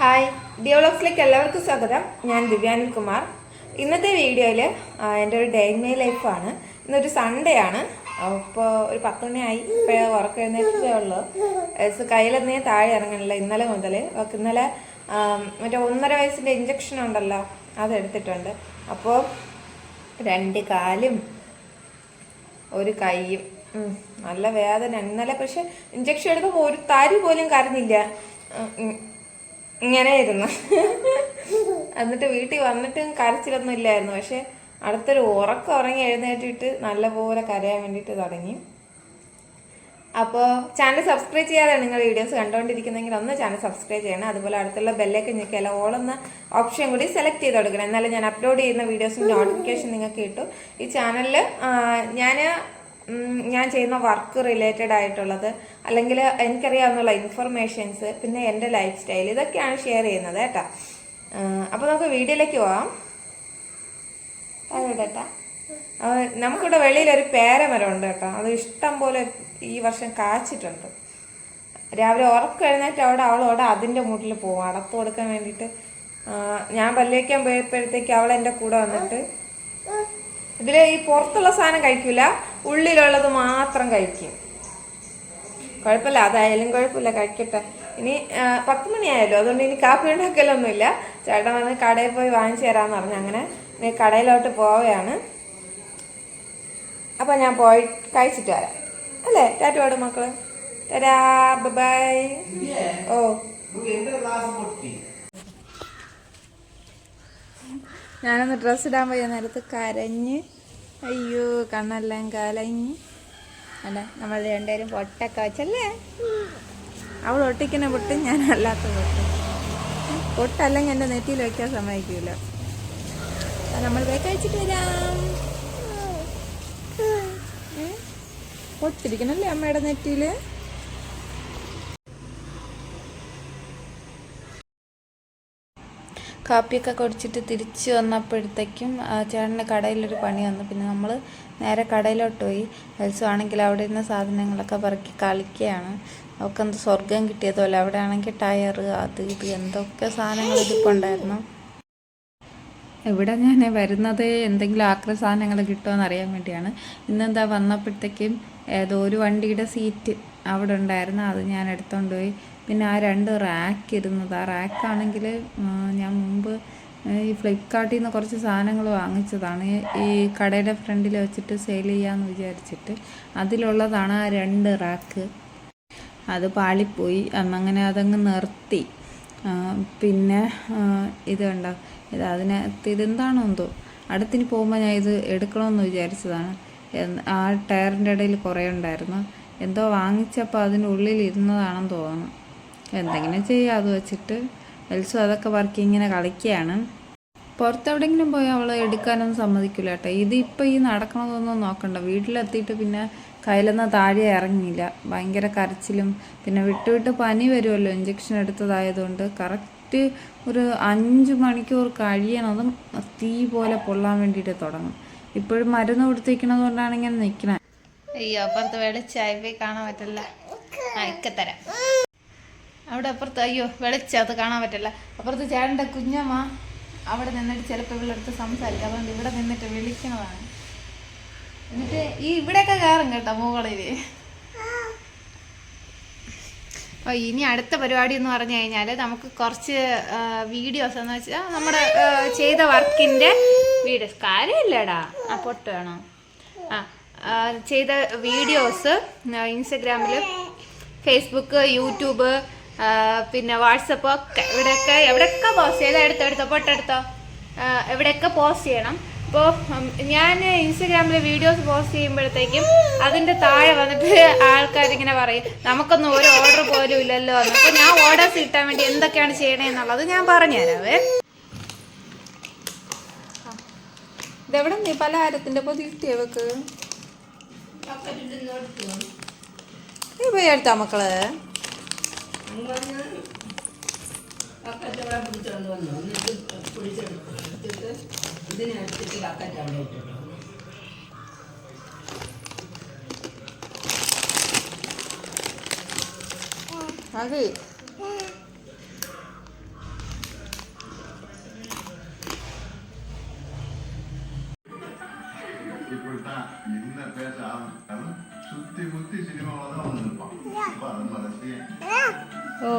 Hi ഡിയോളോഗ്സിലേക്ക് എല്ലാവർക്കും സ്വാഗതം. ഞാൻ ദിവ്യാനിൽ കുമാർ. ഇന്നത്തെ വീഡിയോയിൽ എൻ്റെ ഒരു ഡേ ഇൻ മൈ ലൈഫാണ്. ഇന്നൊരു സൺഡേ ആണ്. അപ്പോൾ ഒരു 10 മണിയായി. ഇപ്പോൾ ഉറക്കം എഴുന്നേറ്റേ ഉള്ളൂ. കയ്യിലൊന്നേ താഴെ ഇറങ്ങണില്ല ഇന്നലെ മുതൽ. ഇന്നലെ മറ്റേ 1.5 വയസ്സിൻ്റെ ഇഞ്ചക്ഷൻ ഉണ്ടല്ലോ, അതെടുത്തിട്ടുണ്ട്. അപ്പോൾ 2 കാലും ഒരു കൈയും നല്ല വേദന. ഇന്നലെ പക്ഷെ ഇഞ്ചക്ഷൻ എടുക്കുമ്പോൾ ഒരു തരി പോലും കരഞ്ഞില്ല, ഇങ്ങനെ ഇരുന്നു. എന്നിട്ട് വീട്ടിൽ വന്നിട്ടും കരച്ചിലൊന്നും ഇല്ലായിരുന്നു. പക്ഷെ അടുത്തൊരു ഉറക്കം ഉറങ്ങി എഴുന്നേറ്റിട്ട് നല്ലപോലെ കരയാൻ വേണ്ടിയിട്ട് തുടങ്ങി. അപ്പോൾ ചാനൽ സബ്സ്ക്രൈബ് ചെയ്യാതെ നിങ്ങൾ വീഡിയോസ് കണ്ടുകൊണ്ടിരിക്കുന്നെങ്കിൽ ഒന്ന് ചാനൽ സബ്സ്ക്രൈബ് ചെയ്യണം. അതുപോലെ അടുത്തുള്ള ബെല്ലേക്ക് ഞെക്കിയാൽ ഓൾ എന്ന ഓപ്ഷൻ കൂടി സെലക്ട് ചെയ്ത് കൊടുക്കണം. എന്നാലും ഞാൻ അപ്ലോഡ് ചെയ്യുന്ന വീഡിയോസിന് നോട്ടിഫിക്കേഷൻ നിങ്ങൾക്ക് കിട്ടും. ഈ ചാനലിൽ ഞാൻ ചെയ്യുന്ന വർക്ക് റിലേറ്റഡ് ആയിട്ടുള്ളത്, അല്ലെങ്കിൽ എനിക്കറിയാവുന്നുള്ള ഇൻഫർമേഷൻസ്, പിന്നെ എൻ്റെ ലൈഫ് സ്റ്റൈൽ, ഇതൊക്കെയാണ് ഷെയർ ചെയ്യുന്നത് കേട്ടോ. അപ്പോൾ നമുക്ക് വീഡിയോയിലേക്ക് പോവാം. കേട്ടാ, നമുക്കിവിടെ വെളിയിലൊരു പേരമരം ഉണ്ട് കേട്ടോ. അത് ഇഷ്ടം പോലെ ഈ വർഷം കാച്ചിട്ടുണ്ട്. രാവിലെ ഉറക്കം എഴുന്നേറ്റ് അവളോട് അതിൻ്റെ മൂട്ടിൽ പോകും അടത്ത് കൊടുക്കാൻ വേണ്ടിയിട്ട്. ഞാൻ പല്ലേക്കാൻ പോയപ്പോഴത്തേക്ക് അവൾ എൻ്റെ കൂടെ വന്നിട്ട് ഇതിൽ ഈ പുറത്തുള്ള സാധനം കഴിക്കില്ല, ഉള്ളിലുള്ളത് മാത്രം കഴിക്കും. കുഴപ്പമില്ല, അതായാലും കുഴപ്പമില്ല, കഴിക്കട്ടെ. ഇനി 10 മണിയായല്ലോ, അതുകൊണ്ട് ഇനി കാപ്പി ഉണ്ടാക്കലൊന്നുമില്ല. ചേട്ടൻ വന്ന് കടയിൽ പോയി വാങ്ങിച്ചു തരാമെന്ന് പറഞ്ഞു. അങ്ങനെ കടയിലോട്ട് പോവുകയാണ്. അപ്പം ഞാൻ പോയി കഴിച്ചിട്ട് വരാം അല്ലേ. ടാറ്റോട് മക്കള്, ടാറ്റാ, ബൈ. ഓ ഞാനൊന്ന് ഡ്രസ്സ് ഇടാൻ പോയ നേരത്ത് കരഞ്ഞ്, അയ്യോ കണ്ണെല്ലാം കലഞ്ഞ്. അല്ല, നമ്മൾ രണ്ടുപേരും പൊട്ടൊക്കെ വെച്ചല്ലേ. അവൾ ഒട്ടിക്കുന്ന പൊട്ട്, ഞാൻ അല്ലാത്ത പൊട്ട്. പൊട്ടല്ലെങ്കിൽ എൻ്റെ നെറ്റിയിൽ വയ്ക്കാൻ സമ്മതിക്കില്ല. നമ്മൾ പോയി കഴിച്ചിട്ട് വരാം. പൊട്ടിരിക്കണല്ലേ അമ്മയുടെ നെറ്റിയിൽ. കാപ്പിയൊക്കെ കുടിച്ചിട്ട് തിരിച്ച് വന്നപ്പോഴത്തേക്കും ചേട്ടൻ്റെ കടയിലൊരു പണി വന്നു. പിന്നെ നമ്മൾ നേരെ കടയിലോട്ട് പോയി. ആണെങ്കിൽ അവിടെ ഇരുന്ന സാധനങ്ങളൊക്കെ പറക്കി കളിക്കുകയാണ്. അവൾക്ക് എന്ത് സ്വർഗം കിട്ടിയതുപോലെ. അവിടെ ആണെങ്കിൽ ടയർ, അത് ഇത് എന്തൊക്കെ സാധനങ്ങൾ ഇതിപ്പുണ്ടായിരുന്നു. ഇവിടെ ഞാൻ വരുന്നത് എന്തെങ്കിലും ആക്രി സാധനങ്ങൾ കിട്ടുമോ അറിയാൻ വേണ്ടിയാണ്. ഇന്നെന്താ വന്നപ്പോഴത്തേക്കും ഏതോ ഒരു വണ്ടിയുടെ സീറ്റ് അവിടെ ഉണ്ടായിരുന്നു, അത് ഞാൻ എടുത്തുകൊണ്ട് പോയി. പിന്നെ ആ 2 റാക്ക് ഇരുന്നത്, ആ റാക്കാണെങ്കിൽ ഞാൻ മുമ്പ് ഈ ഫ്ലിപ്കാർട്ടിൽ നിന്ന് കുറച്ച് സാധനങ്ങൾ വാങ്ങിച്ചതാണ്. ഈ കടയുടെ ഫ്രണ്ടിൽ വെച്ചിട്ട് സെയിൽ ചെയ്യാമെന്ന് വിചാരിച്ചിട്ട് അതിലുള്ളതാണ് ആ 2 റാക്ക്. അത് പാളിപ്പോയി, അങ്ങനെ അതങ്ങ് നിർത്തി. പിന്നെ ഇത് കണ്ടോ, ഇതെന്താണോ എന്തോ. അടുത്തിന് പോകുമ്പോൾ ഞാൻ ഇത് എടുക്കണമെന്ന് വിചാരിച്ചതാണ്. ആ ടയറിൻ്റെ ഇടയിൽ കുറേ ഉണ്ടായിരുന്നു. എന്തോ വാങ്ങിച്ചപ്പോൾ അതിനുള്ളിൽ ഇരുന്നതാണെന്ന് തോന്നുന്നു. എന്തെങ്കിലും ചെയ്യുക അത് വെച്ചിട്ട്. എൽസും അതൊക്കെ പറക്കി ഇങ്ങനെ കളിക്കുകയാണ്. പുറത്തെവിടെയെങ്കിലും പോയി അവൾ എടുക്കാനൊന്നും സമ്മതിക്കില്ല കേട്ടോ. ഇതിപ്പോൾ ഈ നടക്കണതൊന്നും നോക്കണ്ട. വീട്ടിലെത്തിയിട്ട് പിന്നെ കയ്യിലൊന്നും താഴെ ഇറങ്ങിയില്ല. ഭയങ്കര കരച്ചിലും. പിന്നെ വിട്ട് പനി വരുമല്ലോ, ഇഞ്ചക്ഷൻ എടുത്തതായതുകൊണ്ട്. കറക്റ്റ് ഒരു 5 മണിക്കൂർ കഴിയണതും തീ പോലെ പൊള്ളാൻ വേണ്ടിയിട്ട് തുടങ്ങും. ഇപ്പോഴും മരുന്ന് കൊടുത്തിരിക്കണത് കൊണ്ടാണ് ഇങ്ങനെ നിൽക്കണേ. അയ്യോ, അപ്പുറത്ത് വെളിച്ചായി പോയി കാണാൻ പറ്റില്ല. ഇക്കത്തരാം അവിടെ അപ്പുറത്ത്. അയ്യോ, വെളിച്ചം, അത് കാണാൻ പറ്റില്ല. അപ്പുറത്ത് ചേട്ടൻ്റെ കുഞ്ഞമ്മ അവിടെ നിന്നിട്ട് ചിലപ്പോൾ ഇവളെടുത്ത് സംസാരിക്കും. അതുകൊണ്ട് ഇവിടെ നിന്നിട്ട് വിളിക്കണതാണ്. എന്നിട്ട് ഇവിടെയൊക്കെ കയറും കേട്ടോ മുകളിൽ. അപ്പോൾ ഇനി അടുത്ത പരിപാടി എന്ന് പറഞ്ഞു കഴിഞ്ഞാൽ നമുക്ക് കുറച്ച് വീഡിയോസ് എന്ന് വെച്ചാൽ നമ്മുടെ ചെയ്ത വർക്കിൻ്റെ വീഡിയോസ്. കാര്യമില്ലടാ, ആ പൊട്ട് വേണോ? ചെയ്ത വീഡിയോസ് ഇൻസ്റ്റഗ്രാമിൽ, ഫേസ്ബുക്ക്, യൂട്യൂബ്, പിന്നെ വാട്സപ്പ് ഒക്കെ എവിടെയൊക്കെ പോസ്റ്റ് ചെയ്ത് എടുത്തോ പൊട്ടെടുത്തോ, എവിടെയൊക്കെ പോസ്റ്റ് ചെയ്യണം. അപ്പോൾ ഞാൻ ഇൻസ്റ്റഗ്രാമിൽ വീഡിയോസ് പോസ്റ്റ് ചെയ്യുമ്പോഴത്തേക്കും അതിൻ്റെ താഴെ വന്നിട്ട് ആൾക്കാരിങ്ങനെ പറയും, നമുക്കൊന്നും ഒരു ഓർഡർ പോലും ഇല്ലല്ലോ എന്ന്. അപ്പോൾ ഞാൻ ഓർഡേഴ്സ് കിട്ടാൻ വേണ്ടി എന്തൊക്കെയാണ് ചെയ്യണേന്നുള്ളത് ഞാൻ പറഞ്ഞുതരാവേ. ഇതെവിടെ നീ പലഹാരത്തിൻ്റെ പൊതി കിട്ടിയവക്ക് നീ പോയി എടുത്താ മക്കള്? അതെ, ഓ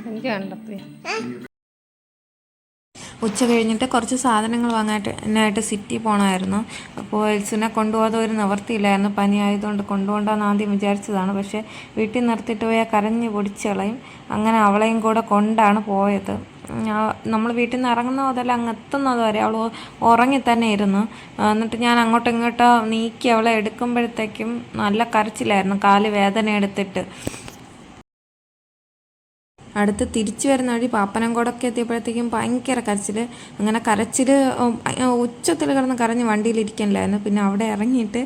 എനിക്ക് കണ്ടപ്പോ ഉച്ച കഴിഞ്ഞിട്ട് കുറച്ച് സാധനങ്ങൾ വാങ്ങാനായിട്ട് സിറ്റി പോകണമായിരുന്നു. അപ്പോൾ എൽസിനെ കൊണ്ടുപോകാതെ ഒരു നിവർത്തിയില്ലായിരുന്നു. പനി ആയതുകൊണ്ട് കൊണ്ടുപോകണ്ടെന്ന് ആദ്യം വിചാരിച്ചതാണ്. പക്ഷേ വീട്ടിൽ നിർത്തിയിട്ട് പോയാൽ കരഞ്ഞ് പൊടിച്ച് കളയും. അങ്ങനെ അവളെയും കൂടെ കൊണ്ടാണ് പോയത്. നമ്മൾ വീട്ടിൽ നിന്ന് ഇറങ്ങുന്ന മുതൽ അങ്ങ് എത്തുന്നത് വരെ അവൾ ഉറങ്ങി തന്നെ ഇരുന്നു. എന്നിട്ട് ഞാൻ അങ്ങോട്ടും ഇങ്ങോട്ടോ നീക്കി അവളെ എടുക്കുമ്പോഴത്തേക്കും നല്ല കരച്ചിലായിരുന്നു, കാല് വേദന എടുത്തിട്ട്. അടുത്ത് തിരിച്ചു വരുന്ന വഴി പാപ്പനംകോടൊക്കെ എത്തിയപ്പോഴത്തേക്കും ഭയങ്കര കരച്ചിൽ. അങ്ങനെ കരച്ചിൽ ഉച്ചത്തിൽ കിടന്ന് കരഞ്ഞ് വണ്ടിയിലിരിക്കണില്ലായിരുന്നു. പിന്നെ അവിടെ ഇറങ്ങിയിട്ട്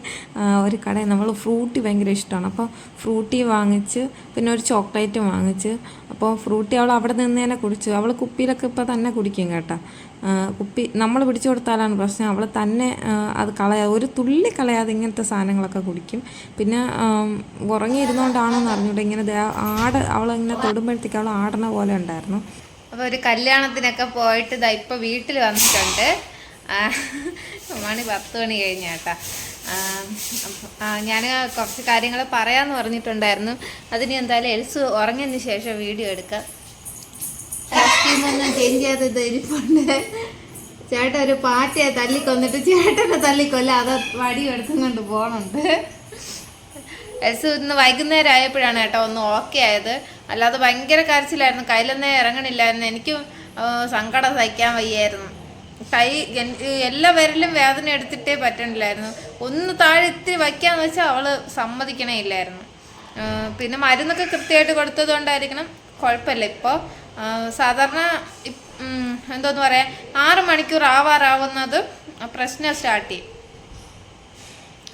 ഒരു കടയിൽ നമ്മൾ ഫ്രൂട്ടി ഭയങ്കര ഇഷ്ടമാണ്, അപ്പോൾ ഫ്രൂട്ടി വാങ്ങിച്ച് പിന്നെ ഒരു ചോക്ലേറ്റ് വാങ്ങിച്ച്. അപ്പോൾ ഫ്രൂട്ടി അവൾ അവിടെ നിന്ന് തന്നെ കുടിച്ചു. അവൾ കുപ്പിയിലൊക്കെ ഇപ്പോൾ തന്നെ കുടിക്കും കേട്ടോ. കുപ്പി നമ്മൾ പിടിച്ചു കൊടുത്താലാണ് പ്രശ്നം. അവൾ തന്നെ അത് ഒരു തുള്ളി കളയാതെ ഇങ്ങനത്തെ സാധനങ്ങളൊക്കെ കുടിക്കും. പിന്നെ ഉറങ്ങിയിരുന്നോണ്ടാണെന്ന് അറിഞ്ഞൂടെ ഇങ്ങനെ അവളിങ്ങനെ തൊടുമ്പോഴത്തേക്ക് അവൾ ആടണ പോലെ ഉണ്ടായിരുന്നു. അപ്പോൾ ഒരു കല്യാണത്തിനൊക്കെ പോയിട്ട് ഇതാ ഇപ്പോൾ വീട്ടിൽ വന്നിട്ടുണ്ട്. മണി 10 മണി കഴിഞ്ഞാട്ടാ. ഞാൻ കുറച്ച് കാര്യങ്ങൾ പറയാമെന്ന് പറഞ്ഞിട്ടുണ്ടായിരുന്നു. അതിന് എന്തായാലും എൽസ് ഉറങ്ങിയതിന് ശേഷം വീഡിയോ എടുക്കാം. കോസ്റ്റ്യൂമൊന്നും ചേഞ്ച് ചെയ്യാതെ ഇരിപ്പുണ്ട്. ചേട്ടൻ ഒരു പാറ്റയെ തല്ലിക്കൊന്നിട്ട് ചേട്ടനെ തല്ലിക്കൊല്ല, അത് വടിയും എടുത്തും കൊണ്ട് പോകണുണ്ട്. എൽസ് ഇന്ന് വൈകുന്നേരം ആയപ്പോഴാണ് കേട്ടോ ഒന്ന് ഓക്കെ ആയത്. അല്ലാതെ ഭയങ്കര കരച്ചിലായിരുന്നു, കയ്യിലൊന്നേ ഇറങ്ങണില്ലായിരുന്നു. എനിക്കും സങ്കടം സഹിക്കാൻ വയ്യായിരുന്നു. കൈ എല്ലാ വിരലും വേദന എടുത്തിട്ടേ പറ്റണില്ലായിരുന്നു. ഒന്ന് താഴെ ഇത്തിരി വയ്ക്കാന്ന് വെച്ചാൽ അവള് സമ്മതിക്കണേ ഇല്ലായിരുന്നു. പിന്നെ മരുന്നൊക്കെ കൃത്യമായിട്ട് കൊടുത്തത് കൊണ്ടായിരിക്കണം കുഴപ്പമില്ല. ഇപ്പോൾ സാധാരണ എന്തോന്ന് പറയാ 6 മണിക്കൂർ ആവാറാവുന്നത് പ്രശ്നം സ്റ്റാർട്ട് ചെയ്യും.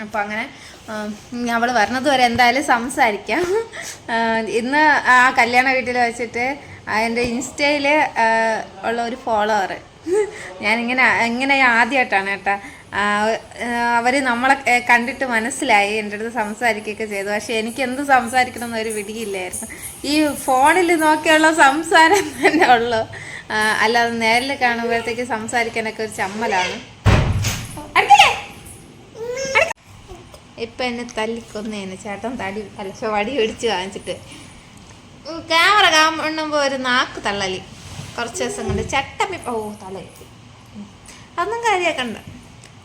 അപ്പം അങ്ങനെ അവൾ വരണത് വരെ എന്തായാലും സംസാരിക്കാം. ഇന്ന് ആ കല്യാണ വീട്ടിൽ വെച്ചിട്ട് എൻ്റെ ഇൻസ്റ്റയിൽ ഉള്ള ഒരു ഫോളോവർ ഇങ്ങനെ ആദ്യമായിട്ടാണ് കേട്ടോ അവർ നമ്മളെ കണ്ടിട്ട് മനസ്സിലായി, എൻ്റെ അടുത്ത് സംസാരിക്കുകയൊക്കെ ചെയ്തു. പക്ഷെ എനിക്ക് എന്ത് സംസാരിക്കണമെന്ന് ഒരു പിടിയില്ലായിരുന്നു. ഈ ഫോണിൽ നോക്കിയുള്ള സംസാരം തന്നെ ഉള്ളു, അല്ലാതെ നേരിൽ കാണുമ്പോഴത്തേക്ക് സംസാരിക്കാനൊക്കെ ഒരു ചമ്മലാണ്. ഇപ്പം എന്നെ തല്ലിക്കൊന്നേന് ചേട്ടൻ വടി ഒടിച്ച് കാണിച്ചിട്ട് ക്യാമറ കാണുമ്പോൾ ഒരു നാക്ക് തള്ളലി കുറച്ച് ദിവസം കൊണ്ട് ചട്ടമ്മി തലയെത്തി. അതൊന്നും കാര്യമാക്കണ്ട,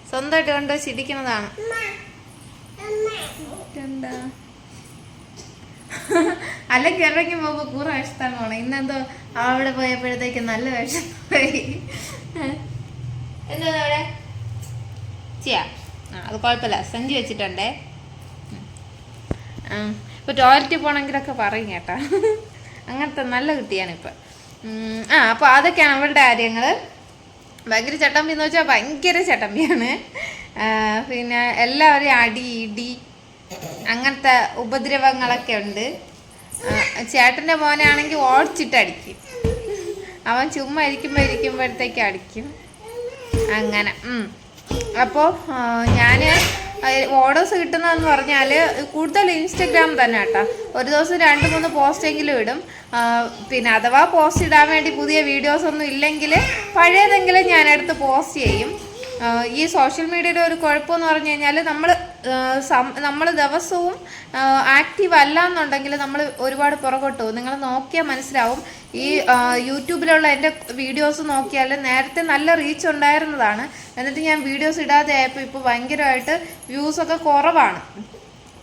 സ്വന്തമായിട്ട് കണ്ടോ ചിരിക്കുന്നതാണ്. അല്ലെങ്കിൽ ഇറങ്ങി പോകുമ്പോൾ കൂറ വിഷത്താണ് പോണം. ഇന്നെന്തോ അവിടെ പോയപ്പോഴത്തേക്ക് നല്ല വിഷം പോയി. എന്താ അവിടെ ചെയ്യാം, അത് കുഴപ്പമില്ല, സഞ്ചി വെച്ചിട്ടുണ്ടേ. ഇപ്പോൾ ടോയ്ലറ്റിൽ പോകണമെങ്കിലൊക്കെ പറയും കേട്ടാ, അങ്ങനത്തെ നല്ല കുട്ടിയാണിപ്പോൾ. അപ്പോൾ അതൊക്കെയാണ് അവളുടെ കാര്യങ്ങൾ. ഭയങ്കര ചട്ടമ്പി എന്ന് വെച്ചാൽ ഭയങ്കര ചട്ടമ്പിയാണ്. പിന്നെ എല്ലാവരെയും അടി ഇടി അങ്ങനത്തെ ഉപദ്രവങ്ങളൊക്കെ ഉണ്ട്. ചേട്ടൻ്റെ മോനാണെങ്കിൽ ഓടിച്ചിട്ട് അടിക്കും, അവൻ ചുമ്മാ ഇരിക്കുമ്പോഴത്തേക്ക് അടിക്കും അങ്ങനെ. അപ്പോൾ ഞാൻ ഓർഡേഴ്സ് കിട്ടുന്നതെന്ന് പറഞ്ഞാൽ കൂടുതൽ ഇൻസ്റ്റഗ്രാം തന്നെ കേട്ടോ. ഒരു ദിവസം 2-3 പോസ്റ്റെങ്കിലും ഇടും. പിന്നെ അഥവാ പോസ്റ്റ് ഇടാൻ വേണ്ടി പുതിയ വീഡിയോസ് ഒന്നും ഇല്ലെങ്കിൽ പഴയതെങ്കിലും ഞാനെടുത്ത് പോസ്റ്റ് ചെയ്യും. ഈ സോഷ്യൽ മീഡിയയുടെ ഒരു കുഴപ്പമെന്ന് പറഞ്ഞു കഴിഞ്ഞാൽ നമ്മൾ ദിവസവും ആക്റ്റീവ് അല്ല എന്നുണ്ടെങ്കിൽ നമ്മൾ ഒരുപാട് പുറകോട്ട് പോകും. നിങ്ങൾ നോക്കിയാൽ മനസ്സിലാവും. ഈ യൂട്യൂബിലുള്ള എൻ്റെ വീഡിയോസ് നോക്കിയാൽ നേരത്തെ നല്ല റീച്ച് ഉണ്ടായിരുന്നതാണ്. എന്നിട്ട് ഞാൻ വീഡിയോസ് ഇടാതെ ആയപ്പോൾ ഇപ്പോൾ ഭയങ്കരമായിട്ട് വ്യൂസൊക്കെ കുറവാണ്.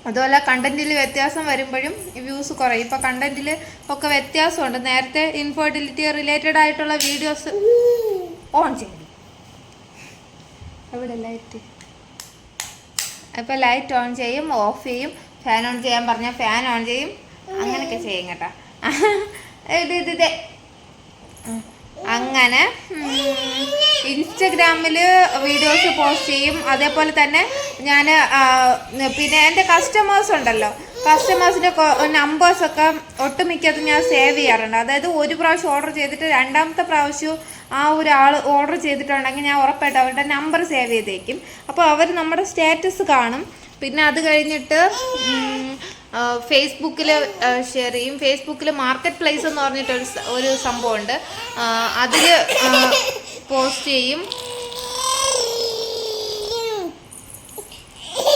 അതുപോലെ കണ്ടന്റിൽ വ്യത്യാസം വരുമ്പോഴും വ്യൂസ് കുറയും. ഇപ്പോൾ കണ്ടന്റിൽ ഒക്കെ വ്യത്യാസമുണ്ട്. നേരത്തെ ഇൻഫെർട്ടിലിറ്റി റിലേറ്റഡ് ആയിട്ടുള്ള വീഡിയോസ് ഓൺ ചെയ്യും. അവിടെ ലൈറ്റ്, അപ്പോൾ ലൈറ്റ് ഓൺ ചെയ്യും, ഓഫ് ചെയ്യും. ഫാൻ ഓൺ ചെയ്യാൻ പറഞ്ഞാൽ ഫാൻ ഓൺ ചെയ്യും. അങ്ങനെയൊക്കെ ചെയ്യും കേട്ടോ. ഇത് അങ്ങനെ ഇൻസ്റ്റഗ്രാമിൽ വീഡിയോസ് പോസ്റ്റ് ചെയ്യും. അതേപോലെ തന്നെ ഞാൻ പിന്നെ എൻ്റെ കസ്റ്റമേഴ്സ് ഉണ്ടല്ലോ, കസ്റ്റമേഴ്സിൻ്റെ നമ്പേഴ്സൊക്കെ ഒട്ടുമിക്കതും ഞാൻ സേവ് ചെയ്യാറുണ്ട്. അതായത് ഒരു പ്രാവശ്യം ഓർഡർ ചെയ്തിട്ട് രണ്ടാമത്തെ പ്രാവശ്യവും ആ ഒരാൾ ഓർഡർ ചെയ്തിട്ടുണ്ടെങ്കിൽ ഞാൻ ഉറപ്പായിട്ട് അവരുടെ നമ്പർ സേവ് ചെയ്തേക്കും. അപ്പോൾ അവർ നമ്മുടെ സ്റ്റാറ്റസ് കാണും. പിന്നെ അത് കഴിഞ്ഞിട്ട് ഫേസ്ബുക്കിൽ ഷെയർ ചെയ്യും. ഫേസ്ബുക്കിൽ മാർക്കറ്റ് പ്ലേസ് എന്ന് പറഞ്ഞിട്ടൊരു സംഭവമുണ്ട്, അതിൽ പോസ്റ്റ് ചെയ്യും.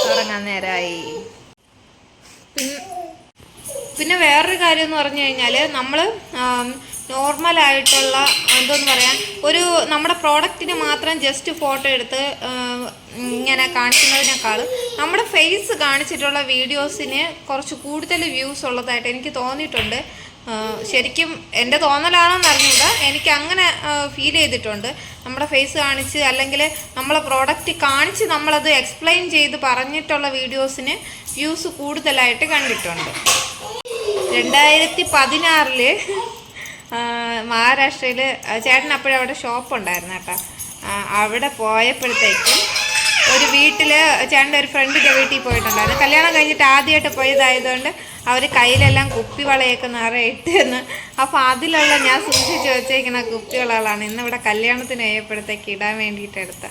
തുടങ്ങാൻ നേരമായി. പിന്നെ വേറൊരു കാര്യം എന്ന് പറഞ്ഞു കഴിഞ്ഞാൽ നമ്മൾ നോർമലായിട്ടുള്ള എന്തോന്ന് പറയാൻ ഒരു നമ്മുടെ പ്രോഡക്റ്റിന് മാത്രം ജസ്റ്റ് ഫോട്ടോ എടുത്ത് ഇങ്ങനെ കാണിക്കുന്നതിനേക്കാൾ നമ്മുടെ ഫേസ് കാണിച്ചിട്ടുള്ള വീഡിയോസിന് കുറച്ച് കൂടുതൽ വ്യൂസ് ഉള്ളതായിട്ട് എനിക്ക് തോന്നിയിട്ടുണ്ട്. ശരിക്കും എൻ്റെ തോന്നലാണെന്ന് അറിഞ്ഞില്ല, എനിക്ക് അങ്ങനെ ഫീൽ ചെയ്തിട്ടുണ്ട്. നമ്മുടെ ഫേസ് കാണിച്ച് അല്ലെങ്കിൽ നമ്മളെ പ്രോഡക്റ്റ് കാണിച്ച് നമ്മളത് എക്സ്പ്ലെയിൻ ചെയ്ത് പറഞ്ഞിട്ടുള്ള വീഡിയോസിന് വ്യൂസ് കൂടുതലായിട്ട് കണ്ടിട്ടുണ്ട്. 2016 മഹാരാഷ്ട്രയിൽ ചേട്ടൻ അപ്പോഴവിടെ ഷോപ്പുണ്ടായിരുന്നു കേട്ടോ. അവിടെ പോയപ്പോഴത്തേക്കും ഒരു വീട്ടിൽ ചേട്ടൻ്റെ ഒരു ഫ്രണ്ടിൻ്റെ വീട്ടിൽ പോയിട്ടുണ്ടായിരുന്നു. കല്യാണം കഴിഞ്ഞിട്ട് ആദ്യമായിട്ട് പോയതായതുകൊണ്ട് അവർ കയ്യിലെല്ലാം കുപ്പിവളയൊക്കെ നിറയിട്ട് എന്ന്. അപ്പോൾ അതിലുള്ള ഞാൻ സൂക്ഷിച്ച് വെച്ചേക്കുന്ന കുപ്പിവളകളാണ് ഇന്നിവിടെ കല്യാണത്തിന് പോയപ്പോഴത്തേക്ക് ഇടാൻ വേണ്ടിയിട്ട് എടുത്ത.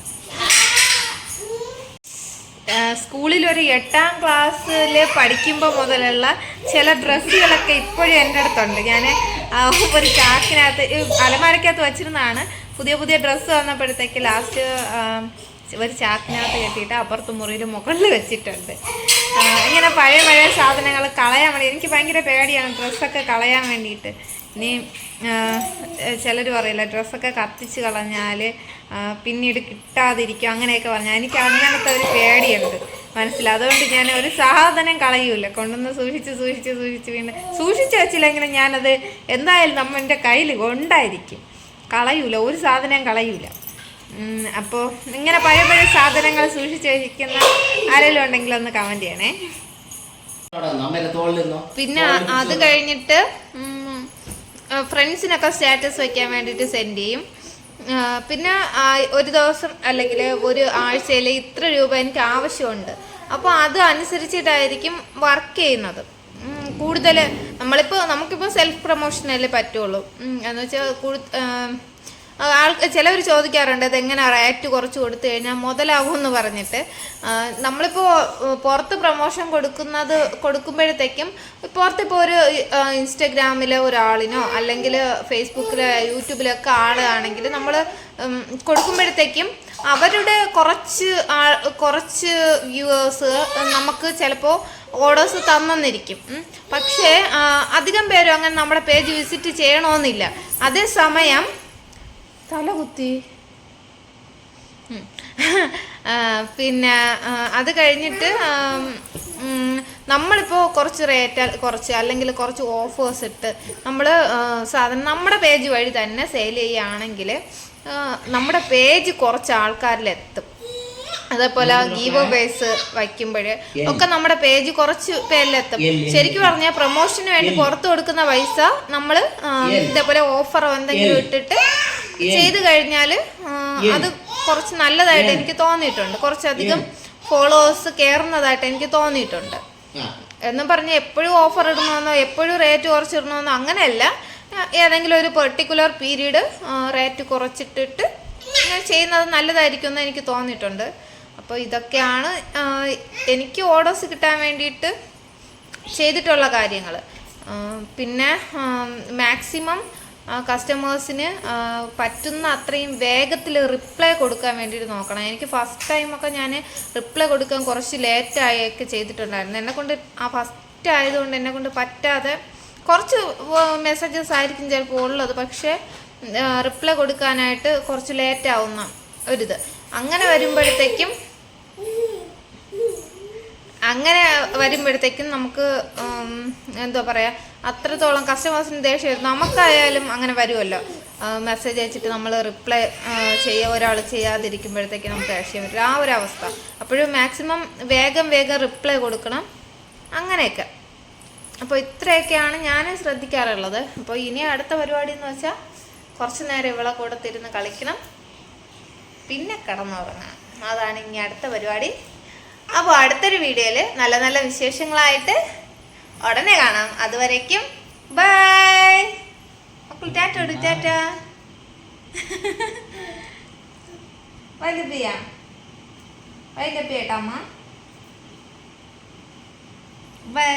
സ്കൂളിലൊരു 8ാം ക്ലാസ്സിൽ പഠിക്കുമ്പോൾ മുതലുള്ള ചില ഡ്രസ്സുകളൊക്കെ ഇപ്പോഴും എൻ്റെ അടുത്തുണ്ട്. ഞാൻ ഒരു ചാക്കിനകത്ത് അലമാരക്കകത്ത് വച്ചിരുന്നതാണ്. പുതിയ ഡ്രസ്സ് വന്നപ്പോഴത്തേക്ക് ലാസ്റ്റ് ഒരു ചാക്കിനകത്ത് കെട്ടിയിട്ട് അപ്പുറത്ത് മുറിയിൽ മുകളിൽ വെച്ചിട്ടുണ്ട്. ഇങ്ങനെ പഴയ സാധനങ്ങൾ കളയാൻ വേണ്ടി എനിക്ക് ഭയങ്കര പേടിയാണ് ഡ്രസ്സൊക്കെ കളയാൻ വേണ്ടിയിട്ട്. ഇനി ചിലർ പറയില്ല ഡ്രസ്സൊക്കെ കത്തിച്ച് കളഞ്ഞാൽ പിന്നീട് കിട്ടാതിരിക്കും അങ്ങനെയൊക്കെ പറഞ്ഞാൽ എനിക്ക് അങ്ങനത്തെ ഒരു പേടിയുണ്ട് മനസ്സിൽ. അതുകൊണ്ട് ഞാൻ ഒരു സാധനം കളയൂല, കൊണ്ടുവന്ന് സൂക്ഷിച്ച് വീണ്ടും സൂക്ഷിച്ച് വെച്ചില്ലെങ്കിലും ഞാനത് എന്തായാലും എൻ്റെ കയ്യിൽ ഉണ്ടായിരിക്കും, കളയൂല, ഒരു സാധനം കളയൂല. അപ്പോൾ ഇങ്ങനെ പഴയ സാധനങ്ങൾ സൂക്ഷിച്ച് വയ്ക്കുന്ന ആരെങ്കിലും ഉണ്ടെങ്കിൽ ഒന്ന് കമൻറ്റ് ചെയ്യണേ. പിന്നെ അത് കഴിഞ്ഞിട്ട് ഫ്രണ്ട്സിനൊക്കെ സ്റ്റാറ്റസ് വയ്ക്കാൻ വേണ്ടിയിട്ട് സെൻഡ് ചെയ്യും. പിന്നെ ഒരു ദിവസം അല്ലെങ്കിൽ ഒരു ആഴ്ചയിൽ ഇത്ര രൂപ എനിക്ക് ആവശ്യമുണ്ട്, അപ്പോൾ അത് അനുസരിച്ചിട്ടായിരിക്കും വർക്ക് ചെയ്യുന്നത്. കൂടുതൽ നമുക്കിപ്പോൾ സെൽഫ് പ്രൊമോഷനല്ലേ പറ്റുള്ളൂ. എന്ന് വെച്ചാൽ ചിലവർ ചോദിക്കാറുണ്ട് അതെങ്ങനെ റേറ്റ് കുറച്ച് കൊടുത്തു കഴിഞ്ഞാൽ മുതലാകുമെന്ന് പറഞ്ഞിട്ട്. നമ്മളിപ്പോൾ പുറത്ത് പ്രൊമോഷൻ കൊടുക്കുമ്പോഴത്തേക്കും പുറത്തിപ്പോൾ ഒരു ഇൻസ്റ്റഗ്രാമിലെ ഒരാളിനോ അല്ലെങ്കിൽ ഫേസ്ബുക്കിലെ യൂട്യൂബിലൊക്കെ ആളാണെങ്കിൽ നമ്മൾ കൊടുക്കുമ്പോഴത്തേക്കും അവരുടെ കുറച്ച് വ്യൂവേഴ്സ് നമുക്ക് ചിലപ്പോൾ ഓർഡേഴ്സ് തന്നിരിക്കും. പക്ഷേ അധികം പേരും അങ്ങനെ നമ്മുടെ പേജ് വിസിറ്റ് ചെയ്യണമെന്നില്ല. അതേസമയം തലകുത്തി പിന്നെ അത് കഴിഞ്ഞിട്ട് നമ്മളിപ്പോൾ കുറച്ച് അല്ലെങ്കിൽ കുറച്ച് ഓഫേഴ്സ് ഇട്ട് നമ്മൾ സാധനം നമ്മുടെ പേജ് വഴി തന്നെ സെയിൽ ചെയ്യുകയാണെങ്കിൽ നമ്മുടെ പേജ് കുറച്ച് ആൾക്കാരിലെത്തും. അതേപോലെ ഗീവ് അവേസ് വയ്ക്കുമ്പോൾ ഒക്കെ നമ്മുടെ പേജ് കുറച്ച് പേരിലെത്തും. ശരിക്കും പറഞ്ഞാൽ പ്രൊമോഷന് വേണ്ടി പുറത്ത് കൊടുക്കുന്ന പൈസ നമ്മൾ ഇതേപോലെ ഓഫർ എന്തെങ്കിലും ഇട്ടിട്ട് ചെയ്ത് കഴിഞ്ഞാൽ അത് കുറച്ച് നല്ലതായിട്ട് എനിക്ക് തോന്നിയിട്ടുണ്ട്. കുറച്ചധികം ഫോളോവേഴ്സ് കയറുന്നതായിട്ട് എനിക്ക് തോന്നിയിട്ടുണ്ട്. എന്നും പറഞ്ഞ് എപ്പോഴും ഓഫർ ഇടണമെന്നോ എപ്പോഴും റേറ്റ് കുറച്ചിടണമെന്നോ അങ്ങനെയല്ല. ഏതെങ്കിലും ഒരു പെർട്ടിക്കുലർ പീരീഡ് റേറ്റ് കുറച്ചിട്ടിട്ട് ഇങ്ങനെ ചെയ്യുന്നത് നല്ലതായിരിക്കുമെന്ന് എനിക്ക് തോന്നിയിട്ടുണ്ട്. അപ്പോൾ ഇതൊക്കെയാണ് എനിക്ക് ഓർഡേഴ്സ് കിട്ടാൻ വേണ്ടിയിട്ട് ചെയ്തിട്ടുള്ള കാര്യങ്ങൾ. പിന്നെ മാക്സിമം കസ്റ്റമേഴ്സിന് പറ്റുന്ന അത്രയും വേഗത്തിൽ റിപ്ലൈ കൊടുക്കാൻ വേണ്ടിയിട്ട് നോക്കണം. എനിക്ക് ഫസ്റ്റ് ടൈമൊക്കെ ഞാൻ റിപ്ലൈ കൊടുക്കാൻ കുറച്ച് ലേറ്റായൊക്കെ ചെയ്തിട്ടുണ്ടായിരുന്നു. എന്നെക്കൊണ്ട് ഫസ്റ്റ് ആയതുകൊണ്ട് എന്നെക്കൊണ്ട് പറ്റാതെ കുറച്ച് മെസ്സേജസ് ആയിരിക്കും ചിലപ്പോൾ ഉള്ളത്, പക്ഷേ റിപ്ലൈ കൊടുക്കാനായിട്ട് കുറച്ച് ലേറ്റാവുന്ന ഒരിത്. അങ്ങനെ വരുമ്പോഴത്തേക്കും നമുക്ക് എന്താ പറയുക, അത്രത്തോളം കസ്റ്റമേഴ്സിന് ദേഷ്യം വരും. നമുക്കായാലും അങ്ങനെ വരുമല്ലോ, മെസ്സേജ് അയച്ചിട്ട് നമ്മൾ റിപ്ലൈ ഒരാൾ ചെയ്യാതിരിക്കുമ്പോഴത്തേക്കും നമുക്ക് ദേഷ്യം വരും. ആ ഒരു അവസ്ഥ. അപ്പോഴും മാക്സിമം വേഗം റിപ്ലൈ കൊടുക്കണം, അങ്ങനെയൊക്കെ. അപ്പോൾ ഇത്രയൊക്കെയാണ് ഞാൻ ശ്രദ്ധിക്കാറുള്ളത്. അപ്പോൾ ഇനി അടുത്ത പരിപാടി എന്ന് വെച്ചാൽ കുറച്ച് നേരം ഇവളെ കൂടെ തിരുന്ന് കളിക്കണം, പിന്നെ കിടന്നുറങ്ങണം. അതാണ് ഇനി അടുത്ത പരിപാടി. അപ്പോൾ അടുത്തൊരു വീഡിയോയിൽ നല്ല നല്ല വിശേഷങ്ങളായിട്ട് ഉടനെ കാണാം. അതുവരേക്കും ബൈ. അപ്പോൾ ടാറ്റ വൈകപ്പിയാ വൈകപ്പിയേട്ടാ അമ്മ. ബൈ.